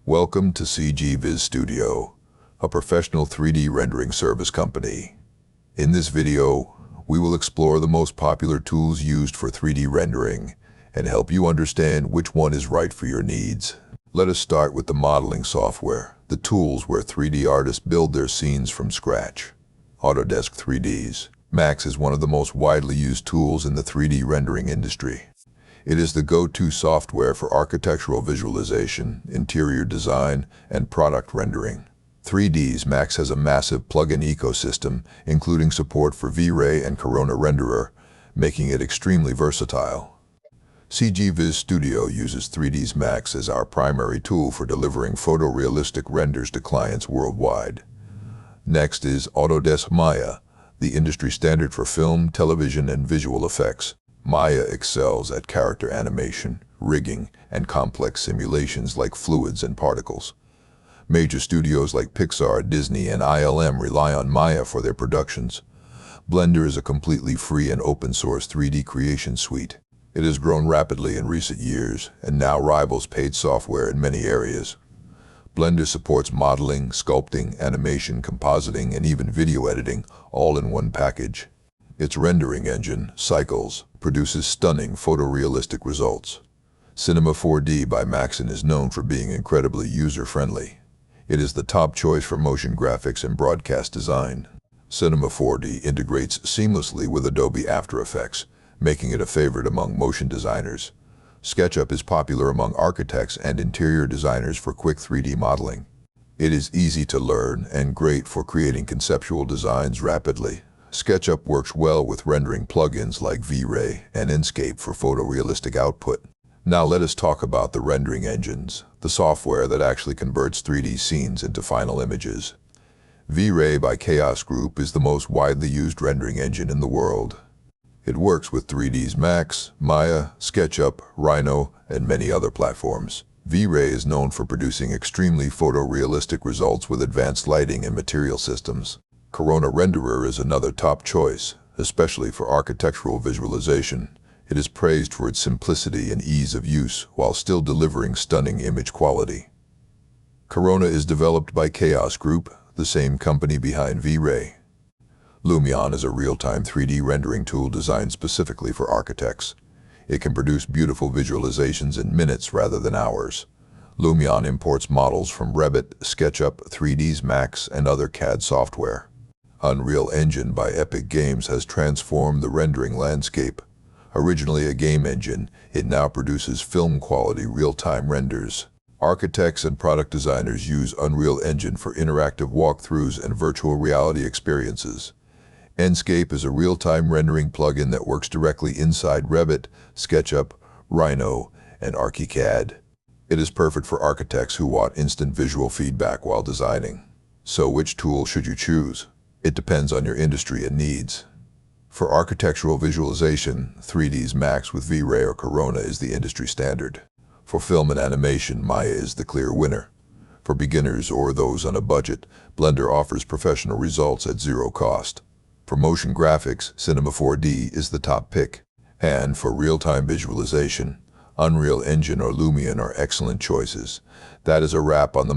Welcome to VIZ Studio, a professional 3D rendering service company. In this video, we will explore the most popular tools used for 3D rendering and help you understand which one is right for your needs. Let us start with the modeling software, the tools where 3D artists build their scenes from scratch. Autodesk 3ds Max is one of the most widely used tools in the 3D rendering industry. It is the go-to software for architectural visualization, interior design, and product rendering. 3ds Max has a massive plugin ecosystem, including support for V-Ray and Corona Renderer, making it extremely versatile. VIZ Studio uses 3ds Max as our primary tool for delivering photorealistic renders to clients worldwide. Next is Autodesk Maya, the industry standard for film, television, and visual effects. Maya excels at character animation, rigging, and complex simulations like fluids and particles. Major studios like Pixar, Disney, and ILM rely on Maya for their productions. Blender is a completely free and open-source 3D creation suite. It has grown rapidly in recent years and now rivals paid software in many areas. Blender supports modeling, sculpting, animation, compositing, and even video editing, all in one package. Its rendering engine, Cycles, produces stunning photorealistic results. Cinema 4D by Maxon is known for being incredibly user-friendly. It is the top choice for motion graphics and broadcast design. Cinema 4D integrates seamlessly with Adobe After Effects, making it a favorite among motion designers. SketchUp is popular among architects and interior designers for quick 3D modeling. It is easy to learn and great for creating conceptual designs rapidly. SketchUp works well with rendering plugins like V-Ray and Enscape for photorealistic output. Now let us talk about the rendering engines, the software that actually converts 3D scenes into final images. V-Ray by Chaos Group is the most widely used rendering engine in the world. It works with 3ds Max, Maya, SketchUp, Rhino, and many other platforms. V-Ray is known for producing extremely photorealistic results with advanced lighting and material systems. Corona Renderer is another top choice, especially for architectural visualization. It is praised for its simplicity and ease of use while still delivering stunning image quality. Corona is developed by Chaos Group, the same company behind V-Ray. Lumion is a real-time 3D rendering tool designed specifically for architects. It can produce beautiful visualizations in minutes rather than hours. Lumion imports models from Revit, SketchUp, 3ds Max, and other CAD software. Unreal Engine by Epic Games has transformed the rendering landscape. Originally a game engine, it now produces film-quality real-time renders. Architects and product designers use Unreal Engine for interactive walkthroughs and virtual reality experiences. Enscape is a real-time rendering plugin that works directly inside Revit, SketchUp, Rhino, and ArchiCAD. It is perfect for architects who want instant visual feedback while designing. So which tool should you choose? It depends on your industry and needs. For architectural visualization, 3ds Max with V-Ray or Corona is the industry standard. For film and animation, Maya is the clear winner. For beginners or those on a budget, Blender offers professional results at zero cost. For motion graphics, Cinema 4D is the top pick. And for real-time visualization, Unreal Engine or Lumion are excellent choices. That is a wrap on the